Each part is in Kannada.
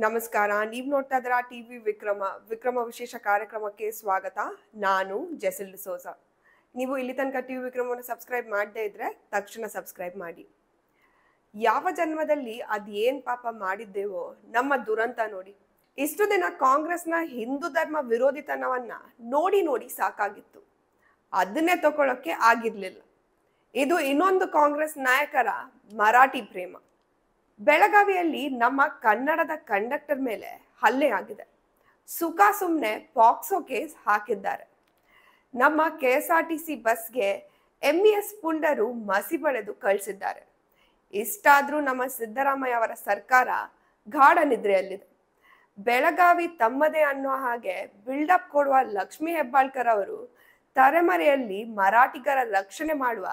ನಮಸ್ಕಾರ. ನೀವು ನೋಡ್ತಾ ಇದ್ದೀರಾ ಟಿವಿ ವಿಕ್ರಮ ವಿಶೇಷ ಕಾರ್ಯಕ್ರಮಕ್ಕೆ ಸ್ವಾಗತ. ನಾನು ಜೆಸಿಲ್ ಡಿಸೋಜ. ನೀವು ಇಲ್ಲಿ ತನಕ ಟಿವಿ ವಿಕ್ರಮವನ್ನು ಸಬ್ಸ್ಕ್ರೈಬ್ ಮಾಡದೇ ಇದ್ರೆ ತಕ್ಷಣ ಸಬ್ಸ್ಕ್ರೈಬ್ ಮಾಡಿ. ಯಾವ ಜನ್ಮದಲ್ಲಿ ಅದೇನ್ ಪಾಪ ಮಾಡಿದ್ದೇವೋ ನಮ್ಮ ದುರಂತ ನೋಡಿ. ಇಷ್ಟು ದಿನ ಕಾಂಗ್ರೆಸ್ನ ಹಿಂದೂ ಧರ್ಮ ವಿರೋಧಿತನವನ್ನ ನೋಡಿ ನೋಡಿ ಸಾಕಾಗಿತ್ತು. ಅದನ್ನೇ ತಗೊಳ್ಳೋಕೆ ಆಗಿರ್ಲಿಲ್ಲ. ಇದು ಇನ್ನೊಂದು ಕಾಂಗ್ರೆಸ್ ನಾಯಕರ ಮರಾಠಿ ಪ್ರೇಮ. ಬೆಳಗಾವಿಯಲ್ಲಿ ನಮ್ಮ ಕನ್ನಡದ ಕಂಡಕ್ಟರ್ ಮೇಲೆ ಹಲ್ಲೆ ಆಗಿದೆ. ಸುಖ ಸುಮ್ಮನೆ ಪಾಕ್ಸೋ ಕೇಸ್ ಹಾಕಿದ್ದಾರೆ. ನಮ್ಮ KSRTC ಬಸ್ಗೆ MES ಪುಂಡರು ಮಸಿ ಬಳೆದು ಕಳಿಸಿದ್ದಾರೆ. ಇಷ್ಟಾದ್ರೂ ನಮ್ಮ ಸಿದ್ದರಾಮಯ್ಯ ಅವರ ಸರ್ಕಾರ ಗಾಢ ನಿದ್ರೆಯಲ್ಲಿದೆ. ಬೆಳಗಾವಿ ತಮ್ಮದೇ ಅನ್ನೋ ಹಾಗೆ ಬಿಲ್ಡಪ್ ಕೊಡುವ ಲಕ್ಷ್ಮೀ ಹೆಬ್ಬಾಳ್ಕರ್ ಅವರು ತಲೆಮರೆಯಲ್ಲಿ ಮರಾಠಿಗರ ರಕ್ಷಣೆ ಮಾಡುವ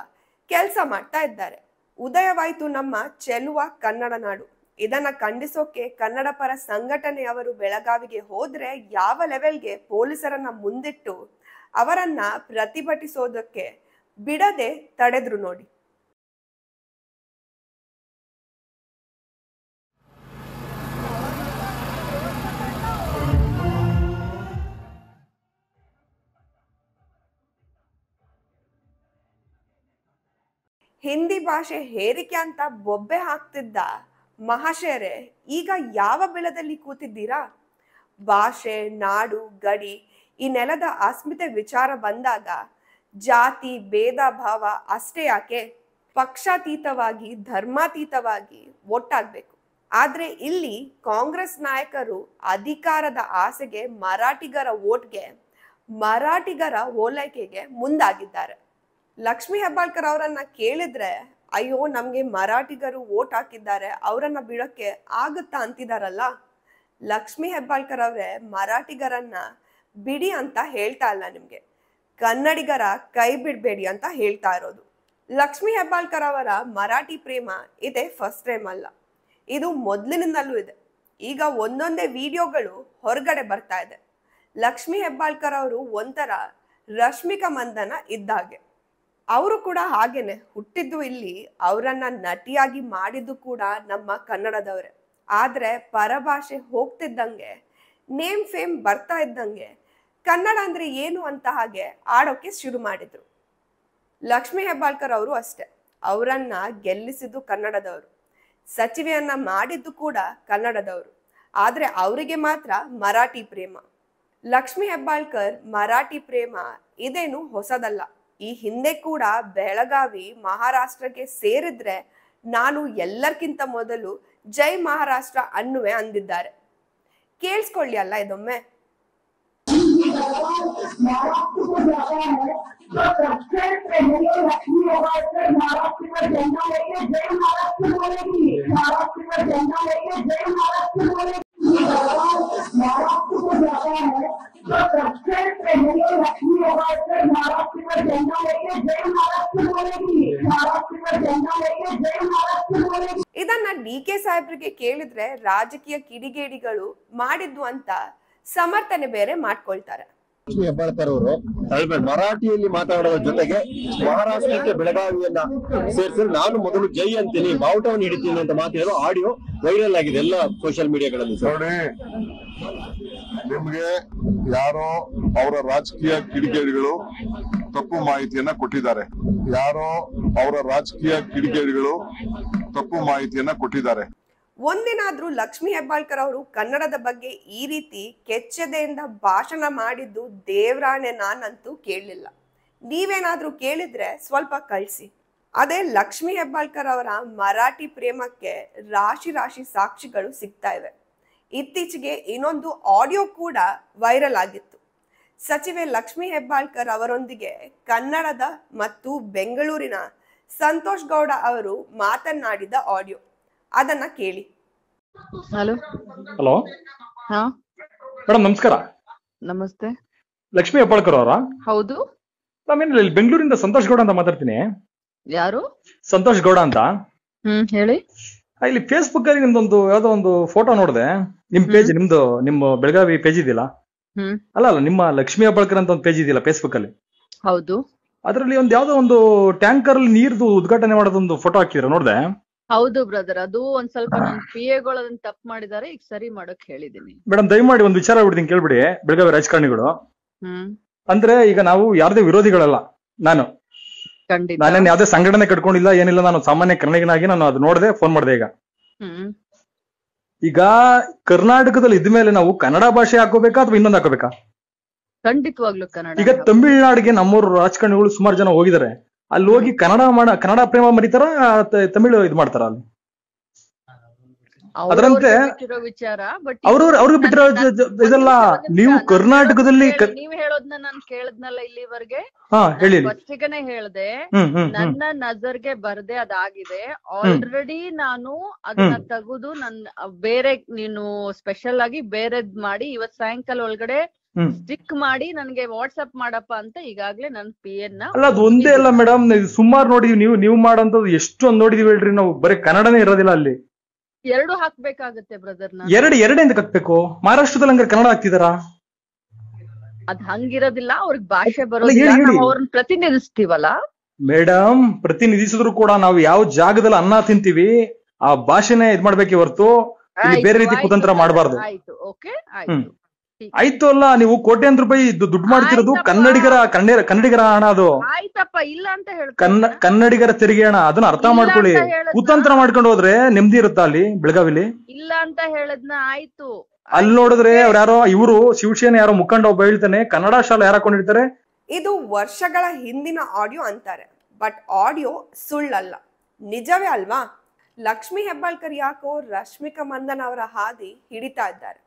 ಕೆಲಸ ಮಾಡ್ತಾ ಇದ್ದಾರೆ. ಉದಯವಾಯಿತು ನಮ್ಮ ಚೆಲುವ ಕನ್ನಡ ನಾಡು. ಇದನ್ನ ಖಂಡಿಸೋಕೆ ಕನ್ನಡ ಪರ ಸಂಘಟನೆಯವರು ಬೆಳಗಾವಿಗೆ ಹೋದ್ರೆ ಯಾವ ಲೆವೆಲ್ಗೆ ಪೊಲೀಸರನ್ನ ಮುಂದಿಟ್ಟು ಅವರನ್ನ ಪ್ರತಿಭಟಿಸೋದಕ್ಕೆ ಬಿಡದೆ ತಡೆದ್ರು ನೋಡಿ. ಹಿಂದಿ ಭಾಷೆ ಹೇರಿಕೆ ಅಂತ ಬೊಬ್ಬೆ ಹಾಕ್ತಿದ್ದ ಮಹಾಶಯರೇ, ಈಗ ಯಾವ ಬೆಳದಲ್ಲಿ ಕೂತಿದ್ದೀರಾ? ಭಾಷೆ, ನಾಡು, ಗಡಿ, ಈ ನೆಲದ ಅಸ್ಮಿತೆ ವಿಚಾರ ಬಂದಾಗ ಜಾತಿ ಭೇದ ಭಾವ ಅಷ್ಟೇ ಯಾಕೆ, ಪಕ್ಷಾತೀತವಾಗಿ ಧರ್ಮಾತೀತವಾಗಿ ಒಟ್ಟಾಗ್ಬೇಕು. ಆದ್ರೆ ಇಲ್ಲಿ ಕಾಂಗ್ರೆಸ್ ನಾಯಕರು ಅಧಿಕಾರದ ಆಸೆಗೆ ಮರಾಠಿಗರ ಓಟ್ಗೆ, ಮರಾಠಿಗರ ಓಲೈಕೆಗೆ ಮುಂದಾಗಿದ್ದಾರೆ. ಲಕ್ಷ್ಮೀ ಹೆಬ್ಬಾಳ್ಕರ್ ಅವರನ್ನ ಕೇಳಿದ್ರೆ ಅಯ್ಯೋ ನಮ್ಗೆ ಮರಾಠಿಗರು ಓಟ್ ಹಾಕಿದ್ದಾರೆ, ಅವರನ್ನ ಬಿಡಕ್ಕೆ ಆಗುತ್ತಾ ಅಂತಿದಾರಲ್ಲ. ಲಕ್ಷ್ಮೀ ಹೆಬ್ಬಾಳ್ಕರ್ ಅವರೇ ಮರಾಠಿಗರನ್ನ ಬಿಡಿ ಅಂತ ಹೇಳ್ತಾ ಇಲ್ಲ, ನಿಮ್ಗೆ ಕನ್ನಡಿಗರ ಕೈ ಬಿಡ್ಬೇಡಿ ಅಂತ ಹೇಳ್ತಾ ಇರೋದು. ಲಕ್ಷ್ಮೀ ಹೆಬ್ಬಾಳ್ಕರ್ ಅವರ ಮರಾಠಿ ಪ್ರೇಮ ಇದೇ ಫಸ್ಟ್ ಟೈಮ್ ಅಲ್ಲ, ಇದು ಮೊದಲಿನಿಂದಲೂ ಇದೆ. ಈಗ ಒಂದೊಂದೇ ವಿಡಿಯೋಗಳು ಹೊರಗಡೆ ಬರ್ತಾ ಇದೆ. ಲಕ್ಷ್ಮೀ ಹೆಬ್ಬಾಳ್ಕರ್ ಅವರು ಒಂಥರ ರಶ್ಮಿಕಾ ಮಂದನ ಇದ್ದಾಗೆ. ಅವರು ಕೂಡ ಹಾಗೇನೆ ಹುಟ್ಟಿದ್ದು ಇಲ್ಲಿ, ಅವರನ್ನ ನಟಿಯಾಗಿ ಮಾಡಿದ್ದು ಕೂಡ ನಮ್ಮ ಕನ್ನಡದವರೇ. ಆದ್ರೆ ಪರಭಾಷೆ ಹೋಗ್ತಿದ್ದಂಗೆ, ನೇಮ್ ಫೇಮ್ ಬರ್ತಾ ಇದ್ದಂಗೆ ಕನ್ನಡ ಅಂದ್ರೆ ಏನು ಅಂತ ಹಾಗೆ ಆಡೋಕೆ ಶುರು ಮಾಡಿದ್ರು. ಲಕ್ಷ್ಮೀ ಹೆಬ್ಬಾಳ್ಕರ್ ಅವರು ಅಷ್ಟೆ, ಅವರನ್ನ ಗೆಲ್ಲಿಸಿದ್ದು ಕನ್ನಡದವರು, ಸಚಿವೆಯನ್ನ ಮಾಡಿದ್ದು ಕೂಡ ಕನ್ನಡದವರು. ಆದ್ರೆ ಅವರಿಗೆ ಮಾತ್ರ ಮರಾಠಿ ಪ್ರೇಮ. ಲಕ್ಷ್ಮೀ ಹೆಬ್ಬಾಳ್ಕರ್ ಮರಾಠಿ ಪ್ರೇಮ ಇದೇನು ಹೊಸದಲ್ಲ. ಈ ಹಿಂದೆ ಕೂಡ ಬೆಳಗಾವಿ ಮಹಾರಾಷ್ಟ್ರಕ್ಕೆ ಸೇರಿದ್ರೆ ನಾನು ಎಲ್ಲರ್ಕಿಂತ ಮೊದಲು ಜೈ ಮಹಾರಾಷ್ಟ್ರ ಅನ್ನುವೆ ಅಂದಿದ್ದಾರೆ. ಕೇಳಿಸ್ಕೊಳ್ಳಿ ಅಲ್ಲ ಇದೊಮ್ಮೆ. ಇದನ್ನ DK ಸಾಹೇಬ್ರಿಗೆ ಕೇಳಿದ್ರೆ ರಾಜಕೀಯ ಕಿಡಿಗೇಡಿಗಳು ಮಾಡಿದ್ದು ಅಂತ ಸಮರ್ಥನೆ ಬೇರೆ ಮಾಡ್ಕೊಳ್ತಾರೆ. ಲಕ್ಷ್ಮೀ ಹೆಬ್ಬಾಳ್ಕರ್ ಅವರು ಮರಾಠಿಯಲ್ಲಿ ಮಾತಾಡೋದ್ರ ಜೊತೆಗೆ ಮಹಾರಾಷ್ಟ್ರಕ್ಕೆ ಬೆಳಗಾವಿಯನ್ನ ಸೇರಿಸಿ ನಾನು ಮೊದಲು ಜೈ ಅಂತೀನಿ, ಬಾವುಟವನ್ನು ಹಿಡಿತೀನಿ ಅಂತ ಮಾತಾಡೋ ಆಡಿಯೋ ವೈರಲ್ ಆಗಿದೆ ಎಲ್ಲ ಸೋಷಿಯಲ್ ಮೀಡಿಯಾಗಳಲ್ಲಿ. ನೋಡಿ, ನಿಮ್ಗೆ ಯಾರೋ ಅವರ ರಾಜಕೀಯ ಕಿಡಿಗೇಡಿಗಳು ತಪ್ಪು ಮಾಹಿತಿಯನ್ನ ಕೊಟ್ಟಿದ್ದಾರೆ. ಒಂದಿನಾದ್ರೂ ಲಕ್ಷ್ಮೀ ಹೆಬ್ಬಾಳ್ಕರ್ ಅವರು ಕನ್ನಡದ ಬಗ್ಗೆ ಈ ರೀತಿ ಕೆಚ್ಚದೆಯಿಂದ ಭಾಷಣ ಮಾಡಿದ್ದು ದೇವ್ರಾಣೆ ನಾನಂತೂ ಕೇಳಲಿಲ್ಲ. ನೀವೇನಾದ್ರೂ ಕೇಳಿದ್ರೆ ಸ್ವಲ್ಪ ಕಳಿಸಿ. ಅದೇ ಲಕ್ಷ್ಮೀ ಹೆಬ್ಬಾಳ್ಕರ್ ಅವರ ಮರಾಠಿ ಪ್ರೇಮಕ್ಕೆ ರಾಶಿ ರಾಶಿ ಸಾಕ್ಷಿಗಳು ಸಿಗ್ತಾ ಇವೆ. ಇತ್ತೀಚೆಗೆ ಇನ್ನೊಂದು ಆಡಿಯೋ ಕೂಡ ವೈರಲ್ ಆಗಿತ್ತು. ಸಚಿವೆ ಲಕ್ಷ್ಮೀ ಹೆಬ್ಬಾಳ್ಕರ್ ಅವರೊಂದಿಗೆ ಕನ್ನಡದ ಮತ್ತು ಬೆಂಗಳೂರಿನ ಸಂತೋಷ್ ಗೌಡ ಅವರು ಮಾತನಾಡಿದ ಆಡಿಯೋ, ಅದನ್ನ ಕೇಳಿ. ಹಲೋ ಹಲೋ ಹಾ ಮೇಡಮ್ ನಮಸ್ಕಾರ. ನಮಸ್ತೆ. ಲಕ್ಷ್ಮೀ ಹೆಬ್ಬಾಳ್ಕರ್ ಅವರ? ಹೌದು. ನಾವೇನಿಲ್ಲ, ಇಲ್ಲಿ ಬೆಂಗಳೂರಿಂದ ಸಂತೋಷ್ ಗೌಡ ಅಂತ ಮಾತಾಡ್ತೀನಿ. ಯಾರು? ಸಂತೋಷ್ ಗೌಡ ಅಂತ. ಹೇಳಿ. ಇಲ್ಲಿ ಫೇಸ್ಬುಕ್ ಅಲ್ಲಿ ನಿಮ್ದೊಂದು ಯಾವ್ದೋ ಒಂದು ಫೋಟೋ ನೋಡಿದೆ. ನಿಮ್ ಪೇಜ್, ನಿಮ್ಮ ಬೆಳಗಾವಿ ಪೇಜ್ ಇದೆಯಲ್ಲ, ಅಲ್ಲ ನಿಮ್ಮ ಲಕ್ಷ್ಮೀ ಹೆಬ್ಬಾಳ್ಕರ್ ಅಂತ ಒಂದು ಪೇಜ್ ಇದೆಯಲ್ಲ ಫೇಸ್ಬುಕ್ ಅಲ್ಲಿ. ಹೌದು. ಅದರಲ್ಲಿ ಯಾವ್ದೋ ಒಂದು ಟ್ಯಾಂಕರ್ ಅಲ್ಲಿ ನೀರ್ದು ಉದ್ಘಾಟನೆ ಮಾಡೋದೊಂದು ಫೋಟೋ ಹಾಕಿದ್ರು, ನೋಡಿದೆ. ಹೌದು ಬ್ರದರ್, ಅದು ಒಂದ್ ಸ್ವಲ್ಪ ನನ್ PA ಅದನ್ನ ತಪ್ಪು ಮಾಡಿದ್ದಾರೆ, ಈಗ ಸರಿ ಮಾಡಕ್ ಹೇಳಿದೀನಿ. ಮೇಡಮ್ ದಯಮಾಡಿ ಒಂದು ವಿಚಾರ ಬಿಡ್ತೀನಿ ಕೇಳ್ಬಿಡಿ. ಬೆಳಗಾವಿ ರಾಜಕಾರಣಿಗಳು ಅಂದ್ರೆ ಈಗ ನಾವು ಯಾರ್ದೇ ವಿರೋಧಿಗಳಲ್ಲ. ನಾನೇನ್ ಯಾವ್ದೇ ಸಂಘಟನೆ ಕಟ್ಕೊಂಡಿಲ್ಲ, ಏನಿಲ್ಲ. ನಾನು ಸಾಮಾನ್ಯ ಕನ್ನಡಿಗನಾಗಿ ನಾನು ಅದು ನೋಡದೆ ಫೋನ್ ಮಾಡಿದೆ. ಈಗ ಕರ್ನಾಟಕದಲ್ಲಿ ಇದ್ಮೇಲೆ ನಾವು ಕನ್ನಡ ಭಾಷೆ ಹಾಕೋಬೇಕಾ ಅಥವಾ ಇನ್ನೊಂದು ಹಾಕೋಬೇಕಾ? ಖಂಡಿತವಾಗ್ಲೂ ಕನ್ನಡ. ಈಗ ತಮಿಳ್ನಾಡಿಗೆ ನಮ್ಮೂರು ರಾಜಕಾರಣಿಗಳು ಸುಮಾರು ಜನ ಹೋಗಿದ್ದಾರೆ. ಅಲ್ಲಿ ಹೋಗಿ ಕನ್ನಡ ಪ್ರೇಮ ಮರಿತಾರ, ತಮಿಳು ಇದು ಮಾಡ್ತಾರ? ಅಲ್ಲಿ ಅದರಂತೆ ಅವ್ರಿಗೆ ಬಿಟ್ಟಿರೋ ಇದೆಲ್ಲ. ನೀವು ಕರ್ನಾಟಕದಲ್ಲಿ ನೀವ್ ಹೇಳೋದ್ನ ನಾನ್ ಕೇಳದ್ನಲ್ಲ ಇಲ್ಲಿವರೆಗೆ, ಹೇಳಿ. ಫಸ್ಟಿಗೆನೆ ಹೇಳ್ದೆ, ನನ್ನ ನಜರ್ಗೆ ಬರ್ದೆ ಅದಾಗಿದೆ. ಆಲ್ರೆಡಿ ನಾನು ಅದನ್ನ ತೆಗೆದು ಬೇರೆ ನೀನು ಸ್ಪೆಷಲ್ ಆಗಿ ಬೇರೆದ್ ಮಾಡಿ ಇವತ್ ಸಾಯಂಕಾಲ ಒಳಗಡೆ ಸ್ಟಿಕ್ ಮಾಡಿ ನನ್ಗೆ ವಾಟ್ಸ್ಆಪ್ ಮಾಡಪ್ಪ ಅಂತ ಈಗಾಗ್ಲೇ ನನ್ PA ಅಲ್ಲ. ಅದು ಒಂದೇ ಅಲ್ಲ ಮೇಡಮ್, ಸುಮಾರು ನೋಡಿದೀವಿ. ನೀವು ಮಾಡೋಂಥದ್ದು ಎಷ್ಟೊಂದು ನೋಡಿದೀವಿ ಹೇಳ್ರಿ ನಾವು. ಬರೀ ಕನ್ನಡನೇ ಇರೋದಿಲ್ಲ ಅಲ್ಲಿ. ಎರಡು ಹಾಕ್ಬೇಕಾಗತ್ತೆ ಬ್ರದರ್. ಎರಡು ಎಂದಕ್ಕೆ ಹಾಕ್ಬೇಕು? ಮಹಾರಾಷ್ಟ್ರದಲ್ಲಿ ಹಂಗಾರೆ ಕನ್ನಡ ಹಾಕ್ತಿದಾರಾ? ಅದ್ ಹಂಗಿರೋದಿಲ್ಲ, ಅವ್ರಿಗೆ ಭಾಷೆ ಬರೋದಿಲ್ಲ, ನಾವು ಅವ್ರನ್ನ ಪ್ರತಿನಿಧಿಸ್ತೀವಲ್ಲ ಮೇಡಮ್. ಪ್ರತಿನಿಧಿಸಿದ್ರು ಕೂಡ ನಾವು ಯಾವ ಜಾಗದಲ್ಲಿ ಅನ್ನ ತಿಂತೀವಿ ಆ ಭಾಷೆನೇ ಇದ್ ಮಾಡ್ಬೇಕೆ ಹೊರತು ಬೇರೆ ರೀತಿ ಕುತಂತ್ರ ಮಾಡಬಾರ್ದು. ಆಯ್ತು, ಓಕೆ, ಆಯ್ತು, ಆಯ್ತು. ಅಲ್ಲ, ನೀವು ಕೋಟ್ಯಾಂತರ ರೂಪಾಯಿ ದುಡ್ಡು ಮಾಡ್ತಿರೋದು ಕನ್ನಡಿಗರ ಹಣ. ಅದು ಆಯ್ತಪ್ಪ, ಇಲ್ಲ ಅಂತ ಹೇಳ್ತೀನಿ, ಕನ್ನಡಿಗರ ತೆರಿಗೆ ಹಣ. ಅದನ್ನ ಅರ್ಥ ಮಾಡ್ಕೊಳ್ಳಿ. ಕುತಂತ್ರ ಮಾಡ್ಕೊಂಡು ಹೋದ್ರೆ ನೆಮ್ಮದಿ ಇರುತ್ತಾ ಅಲ್ಲಿ ಬೆಳಗಾವಿಲಿ? ಇಲ್ಲ ಅಂತ ಹೇಳದ್ನ. ಆಯ್ತು, ಅಲ್ಲಿ ನೋಡಿದ್ರೆ ಅವ್ರು ಯಾರೋ ಇವರು ಶಿವಸೇನೆ ಯಾರೋ ಮುಖಂಡ ಒಬ್ಬ ಹೇಳ್ತಾನೆ ಕನ್ನಡ ಶಾಲೆ ಯಾರು ಹಾಕೊಂಡಿರ್ತಾರೆ. ಇದು ವರ್ಷಗಳ ಹಿಂದಿನ ಆಡಿಯೋ ಅಂತಾರೆ, ಬಟ್ ಆಡಿಯೋ ಸುಳ್ಳಲ್ಲ, ನಿಜವೇ ಅಲ್ವಾ? ಲಕ್ಷ್ಮಿ ಹೆಬ್ಬಾಳ್ಕರ್ ಯಾಕೋ ರಶ್ಮಿಕಾ ಮಂದನ್ ಅವರ ಹಾದಿ ಹಿಡಿತಾ ಇದ್ದಾರೆ.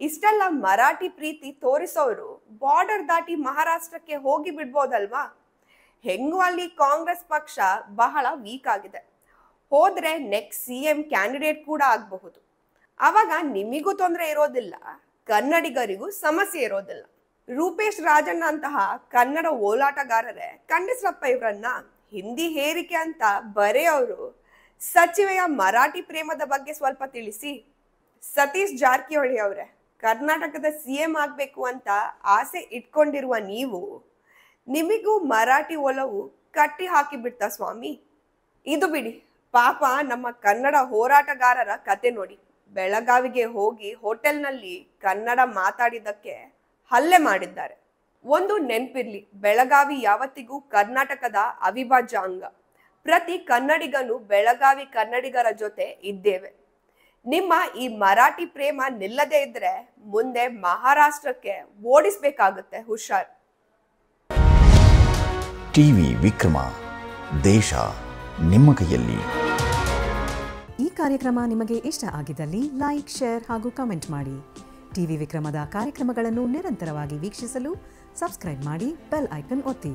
ಇಷ್ಟೆಲ್ಲ ಮರಾಠಿ ಪ್ರೀತಿ ತೋರಿಸೋರು ಬಾರ್ಡರ್ ದಾಟಿ ಮಹಾರಾಷ್ಟ್ರಕ್ಕೆ ಹೋಗಿ ಬಿಡ್ಬೋದಲ್ವಾ? ಹೆಂಗೂ ಅಲ್ಲಿ ಕಾಂಗ್ರೆಸ್ ಪಕ್ಷ ಬಹಳ ವೀಕ್ ಆಗಿದೆ. ಹೋದ್ರೆ ನೆಕ್ಸ್ಟ್ CM ಕ್ಯಾಂಡಿಡೇಟ್ ಕೂಡ ಆಗಬಹುದು. ಅವಾಗ ನಿಮಿಗೂ ತೊಂದರೆ ಇರೋದಿಲ್ಲ, ಕನ್ನಡಿಗರಿಗೂ ಸಮಸ್ಯೆ ಇರೋದಿಲ್ಲ. ರೂಪೇಶ್ ರಾಜಣ್ಣ ಅಂತಹ ಕನ್ನಡ ಓಲಾಟಗಾರರೇ ಖಂಡಿಸ್ರಪ್ಪ ಇವರನ್ನ. ಹಿಂದಿ ಹೇರಿಕೆ ಅಂತ ಬರೆಯೋರು ಸಚಿವೆಯ ಮರಾಠಿ ಪ್ರೇಮದ ಬಗ್ಗೆ ಸ್ವಲ್ಪ ತಿಳಿಸಿ. ಸತೀಶ್ ಜಾರಕಿಹೊಳಿ ಅವರೇ, ಕರ್ನಾಟಕದ CM ಆಗ್ಬೇಕು ಅಂತ ಆಸೆ ಇಟ್ಕೊಂಡಿರುವ ನೀವು, ನಿಮಿಗೂ ಮರಾಠಿ ಒಲವು ಕಟ್ಟಿ ಹಾಕಿ ಬಿಡ್ತಾ ಸ್ವಾಮಿ? ಇದು ಬಿಡಿ, ಪಾಪ ನಮ್ಮ ಕನ್ನಡ ಹೋರಾಟಗಾರರ ಕತೆ ನೋಡಿ. ಬೆಳಗಾವಿಗೆ ಹೋಗಿ ಹೋಟೆಲ್ನಲ್ಲಿ ಕನ್ನಡ ಮಾತಾಡಿದ್ದಕ್ಕೆ ಹಲ್ಲೆ ಮಾಡಿದ್ದಾರೆ. ಒಂದು ನೆನ್ಪಿರ್ಲಿ, ಬೆಳಗಾವಿ ಯಾವತ್ತಿಗೂ ಕರ್ನಾಟಕದ ಅವಿಭಾಜ್ಯ ಅಂಗ. ಪ್ರತಿ ಕನ್ನಡಿಗನು ಬೆಳಗಾವಿ ಕನ್ನಡಿಗರ ಜೊತೆ ಇದ್ದೇವೆ. ನಿಮ್ಮ ಈ ಮರಾಠಿ ಪ್ರೇಮ ನಿಲ್ಲದೇ ಇದ್ರೆ ಮುಂದೆ ಮಹಾರಾಷ್ಟ್ರಕ್ಕೆ ಓಡಿಸಬೇಕಾಗುತ್ತೆ, ಹುಷಾರ್. ಟಿವಿ ವಿಕ್ರಮ, ದೇಶ ನಿಮ್ಮ ಕೈಯಲ್ಲಿ. ಈ ಕಾರ್ಯಕ್ರಮ ನಿಮಗೆ ಇಷ್ಟ ಆಗಿದ್ದಲ್ಲಿ ಲೈಕ್, ಶೇರ್ ಹಾಗೂ ಕಮೆಂಟ್ ಮಾಡಿ. ಟಿವಿ ವಿಕ್ರಮದ ಕಾರ್ಯಕ್ರಮಗಳನ್ನು ನಿರಂತರವಾಗಿ ವೀಕ್ಷಿಸಲು ಸಬ್ಸ್ಕ್ರೈಬ್ ಮಾಡಿ, ಬೆಲ್ ಐಕನ್ ಒತ್ತಿ.